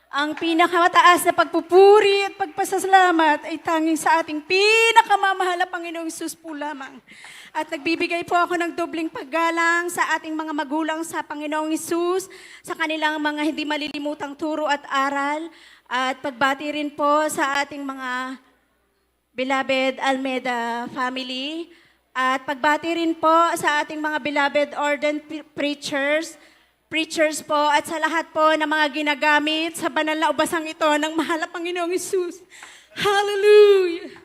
Ang pinakamataas na pagpupuri at pagpasasalamat ay tanging sa ating pinakamamahal na Panginoong Hesus po lamang. At nagbibigay po ako ng dobling paggalang sa ating mga magulang sa Panginoong Hesus, sa kanilang mga hindi malilimutang turo at aral, at pagbati rin po sa ating mga beloved Almeda family, at pagbati rin po sa ating mga beloved ordained preachers po, at sa lahat po ng mga ginagamit sa banal na ubasang ito ng mahal na Panginoong Hesus. Hallelujah!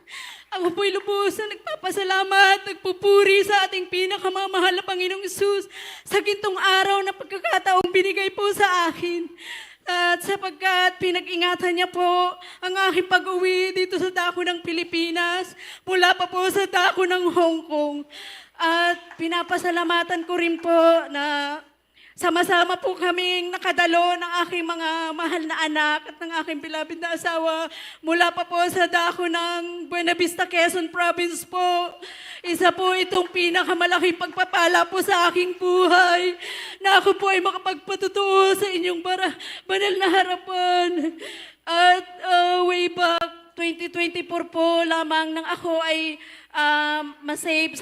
Ako po'y lubos na nagpapasalamat, nagpupuri sa ating pinakamamahal na Panginoong Hesus sa gintong araw na pagkakataong binigay po sa akin. At sapagkat pinag-ingatan niya po ang aking pag-uwi dito sa dako ng Pilipinas, mula pa po sa dako ng Hong Kong. At pinapasalamatan ko rin po na sama-sama po kaming nakadalo ng aking mga mahal na anak at ng aking beloved na asawa mula pa po sa dako ng Buena Vista, Quezon Province po. Isa po itong pinakamalaking pagpapala po sa aking buhay na ako po ay makapagpatutuo sa inyong banal na harapan. At way back 2024 po lamang nang ako ay masave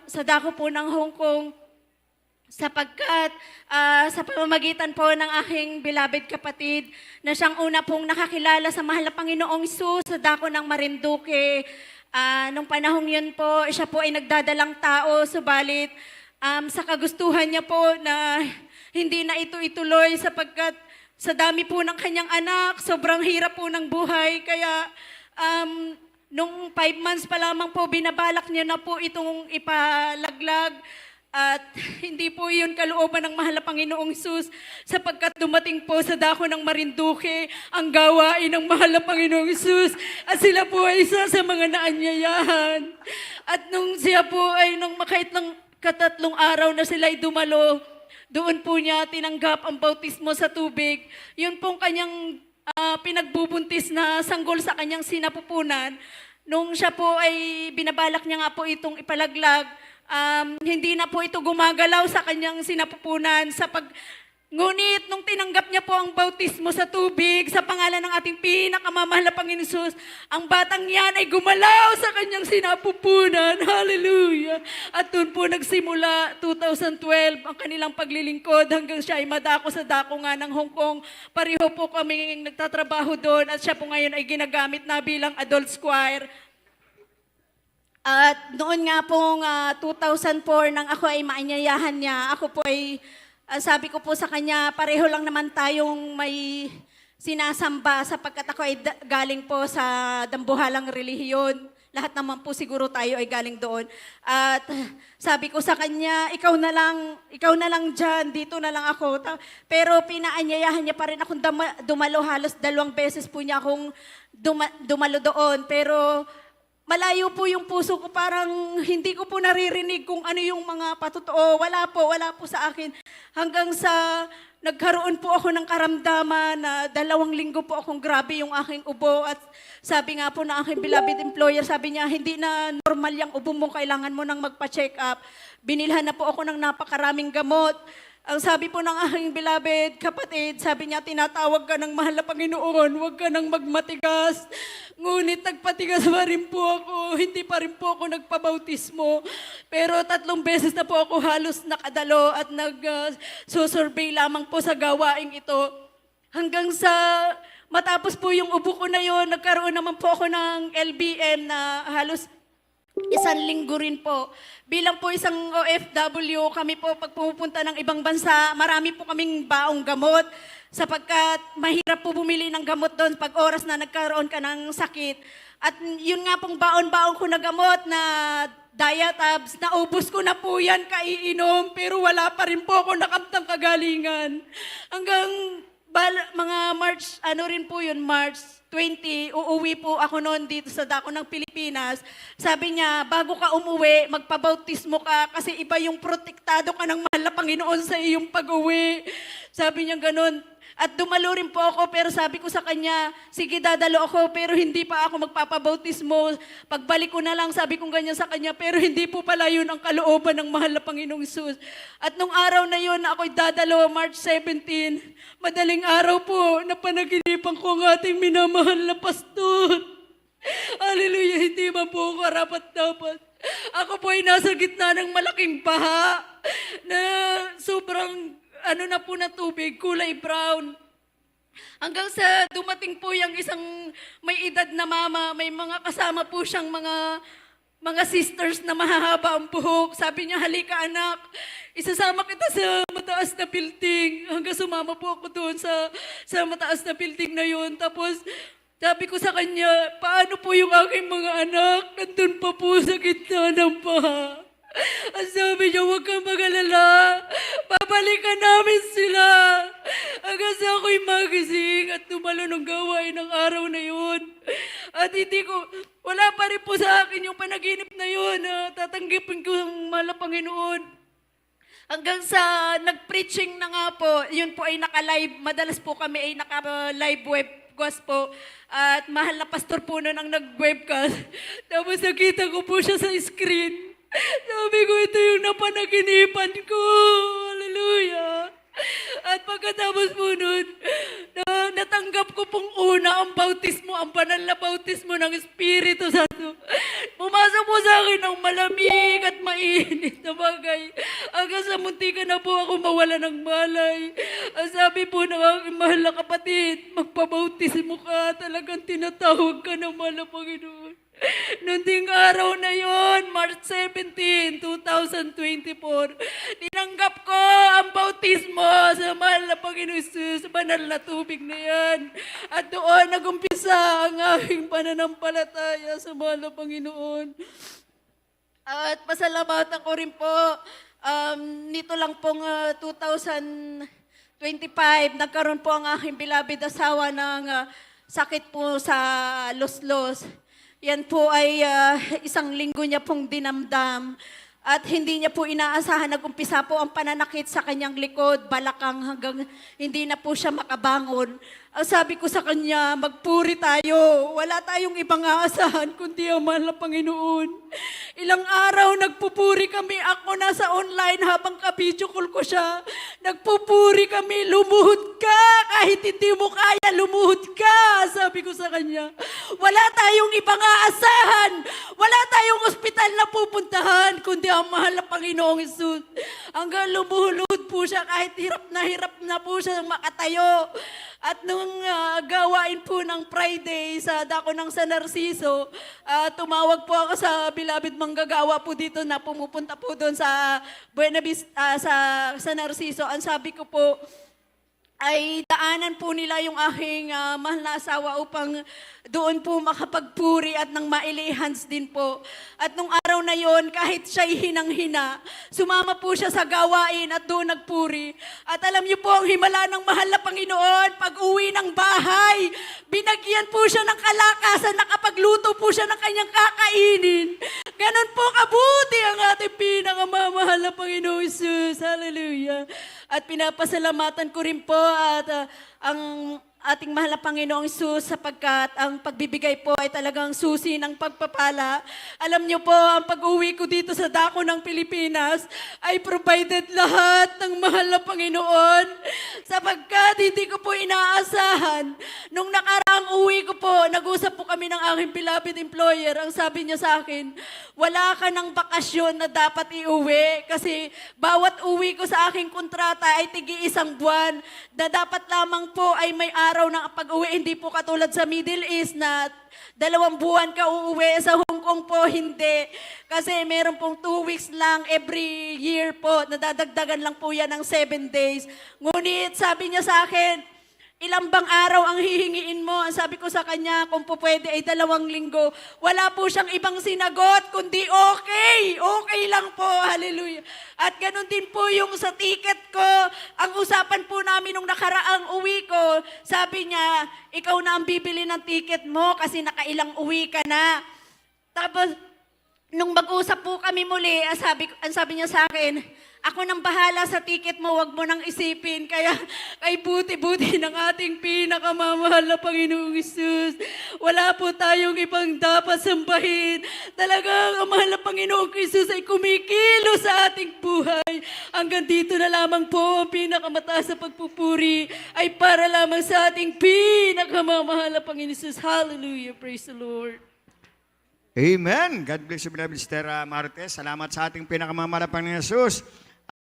sa dako po ng Hong Kong, sapagkat sa pamamagitan po ng aking beloved kapatid na siyang una pong nakakilala sa mahal na Panginoong Hesus sa dako ng Marinduque. Nung panahong yun po, siya po ay nagdadalang tao, subalit sa kagustuhan niya po na hindi na ito ituloy sapagkat sa dami po ng kanyang anak, sobrang hirap po ng buhay. Kaya nung 5 months pa lamang po, binabalak niya na po itong ipalaglag. At hindi po yun kalooban ng mahal na Panginoong Hesus sapagkat dumating po sa dako ng Marinduque ang gawain ng mahal na Panginoong Hesus at sila po ay isa sa mga naanyayahan. At nung siya po ay nung katatlong araw na sila ay dumalo, doon po niya tinanggap ang bautismo sa tubig. Yun pong kanyang pinagbubuntis na sanggol sa kanyang sinapupunan. Nung siya po ay binabalak niya nga po itong ipalaglag, hindi na po ito gumagalaw sa kanyang sinapupunan. Ngunit nung tinanggap niya po ang bautismo sa tubig sa pangalan ng ating pinakamamahal na Panginoon Hesus, ang batang yan ay gumalaw sa kanyang sinapupunan. Hallelujah! At doon po nagsimula 2012 ang kanilang paglilingkod hanggang siya ay madako sa dako nga ng Hong Kong. Pareho po kami nagtatrabaho doon at siya po ngayon ay ginagamit na bilang adult choir. At noon nga pong 2004 nang ako ay maanyayahan niya, ako po ay sabi ko po sa kanya, pareho lang naman tayong may sinasamba sapagkat ako ay galing po sa dambuhalang relihiyon. Lahat naman po siguro tayo ay galing doon. At sabi ko sa kanya, ikaw na lang dyan, dito na lang ako. Pero pinaanyayahan niya pa rin akong dumalo, halos 2 beses po niya akong dumalo doon. Pero malayo po yung puso ko, parang hindi ko po naririnig kung ano yung mga patotoo. Wala po sa akin. Hanggang sa nagkaroon po ako ng karamdaman na 2 linggo po akong grabe yung aking ubo. At sabi nga po na aking beloved employer, sabi niya, hindi na normal yung ubo mo, kailangan mo nang magpa-check up. Binilhan na po ako ng napakaraming gamot. Ang sabi po ng aking beloved kapatid, sabi niya, tinatawag ka ng mahal na Panginoon, huwag ka nang magmatigas. Ngunit nagpatigas pa rin po ako, hindi pa rin po ako nagpabautismo. Pero 3 beses na po ako halos nakadalo at nag-survey lamang po sa gawaing ito. Hanggang sa matapos po yung ubo ko na yon, nagkaroon naman po ako ng LBM na halos 1 linggo rin po. Bilang po isang OFW, kami po pag pumupunta ng ibang bansa, marami po kaming baong gamot sapagkat mahirap po bumili ng gamot doon pag oras na nagkaroon ka ng sakit. At yun nga pong baon-baon ko na gamot na Diatabs, naubos ko na po yan kaiinom, pero wala pa rin po ako nakamtang kagalingan. Hanggang mga March 20, uuwi po ako noon dito sa dako ng Pilipinas. Sabi niya, bago ka umuwi, magpabautismo ka kasi iba yung protektado ka ng mahal na Panginoon sa iyong pag-uwi. Sabi niya ganun. At dumalo rin po ako, pero sabi ko sa kanya, sige dadalo ako, pero hindi pa ako magpapabautismo. Pagbalik ko na lang, sabi ko ganyan sa kanya, pero hindi po pala yun ang kalooban ng mahal na Panginoong Hesus. At nung araw na yun, ako'y dadalo, March 17, madaling araw po, napanaginipan ko ang ating minamahal na pastor. Hallelujah, hindi man po karapat-dapat. Ako po ay nasa gitna ng malaking baha na sobrang na po na tubig, kulay brown. Hanggang sa dumating po yung isang may edad na mama, may mga kasama po siyang mga sisters na mahahaba ang buhok. Sabi niya, halika anak, isasama kita sa mataas na building. Hanggang sumama po ako doon sa mataas na building na yun. Tapos sabi ko sa kanya, paano po yung aking mga anak? Nandun pa po sa gitna ng baha. Ang sabi niya, huwag kang mag-alala. Babalikan namin sila. Hanggang sa ako'y magising at tumalo ng gawain ng araw na yun. At wala pa rin po sa akin yung panaginip na yun. Tatanggipin ko ang mahal na Panginoon. Hanggang sa nag-preaching na nga po, yun po ay naka-live. Madalas po kami ay naka-live webcast po. At mahal na pastor po nun ang nag-webcast. Tapos nakita ko po siya sa screen. Sabi ko, ito yung napanaginipan ko. Hallelujah. At pagkatapos po nun, natanggap ko pong una ang bautismo, ang banal na bautismo ng Espiritu Santo. Pumasok po sa akin ng malamig at mainit na bagay. Hanggang sa muntikan na po ako mawala ng malay. Ang sabi po ng aking mahal na kapatid, magpabautismo ka, talagang tinatawag ka ng mahal na Panginoon. Noong ding araw na yon, March 17, 2024, tinanggap ko ang bautismo sa mahal na Panginoon Jesus, sa banal na tubig na yan. At doon nagumpisa ang aking pananampalataya sa mahal na Panginoon. At pasalamatan ko rin po, nito lang pong 2025, nagkaroon po ang aking beloved asawa ng sakit po sa los-los. Yan po ay isang linggo niya pong dinamdam at hindi niya po inaasahan. Nag-umpisa po ang pananakit sa kanyang likod, balakang hanggang hindi na po siya makabangon. Ang sabi ko sa kanya, magpuri tayo. Wala tayong ibang aasahan kundi ang mahal na Panginoon. Ilang araw nagpupuri kami. Ako nasa online habang ka-video call ko siya. Nagpupuri kami, lumuhod ka. Kahit hindi mo kaya, lumuhod ka. Sabi ko sa kanya, wala tayong ibang aasahan. Wala tayong ospital na pupuntahan kundi ang mahal na Panginoong Hesus. Hanggang lumuhod po siya kahit hirap na po siya makatayo. At nung gawain po ng Friday sa dako ng San Narciso, tumawag po ako sa beloved manggagawa po dito na pumupunta po doon sa Buena Vista, sa San Narciso. Ang sabi ko po, ay daanan po nila yung aking mahal na asawa upang doon po makapagpuri at nang mailihans din po. At nung araw na yon, kahit siya'y hinang-hina, sumama po siya sa gawain at doon nagpuri. At alam niyo po, ang himala ng mahal na Panginoon, pag uwi ng bahay, binagyan po siya ng kalakasan, nakapagluto po siya ng kanyang kakainin. Ganon po kabuti ang ating pinakamamahal na Panginoon Jesus. Hallelujah. At pinapasalamatan ko rin po at ang ating mahal na Panginoong Jesus sapagkat ang pagbibigay po ay talagang susi ng pagpapala. Alam niyo po, ang pag-uwi ko dito sa dako ng Pilipinas ay provided lahat ng mahal na Panginoon sapagkat hindi ko po inaasahan. Nung nakaraang uwi ko po, nag-usap po kami ng aking beloved employer. Ang sabi niya sa akin, wala ka ng bakasyon na dapat iuwi kasi bawat uwi ko sa aking kontrata ay tigi-isang buwan na dapat lamang po ay may araw ng pag-uwi. Hindi po katulad sa Middle East na 2 buwan ka uuwi. Sa Hong Kong po hindi. Kasi meron pong 2 weeks lang every year po. Nadadagdagan lang po yan ng 7 days. Ngunit sabi niya sa akin, ilang bang araw ang hihingiin mo? Ang sabi ko sa kanya, kung po pwede ay 2 linggo. Wala po siyang ibang sinagot, kundi okay. Okay lang po. Hallelujah. At ganun din po yung sa ticket ko. Ang usapan po namin nung nakaraang uwi ko, sabi niya, ikaw na ang bibili ng ticket mo kasi nakailang uwi ka na. Tapos, nung mag-usap po kami muli, ang sabi niya sa akin, ako nang bahala sa ticket mo, wag mo nang isipin. Kaya kay buti-buti ng ating pinakamamahal na Panginoong Hesus. Wala po tayong ibang dapat sambahin. Talagang ang mahal na Panginoong Hesus ay kumikilo sa ating buhay. Hanggang dito na lamang po ang pinakamataas sa pagpupuri ay para lamang sa ating pinakamamahal na Panginoong Hesus. Hallelujah. Praise the Lord. Amen. God bless you, beloved Sister Martes. Salamat sa ating pinakamamahal na Panginoon Jesus.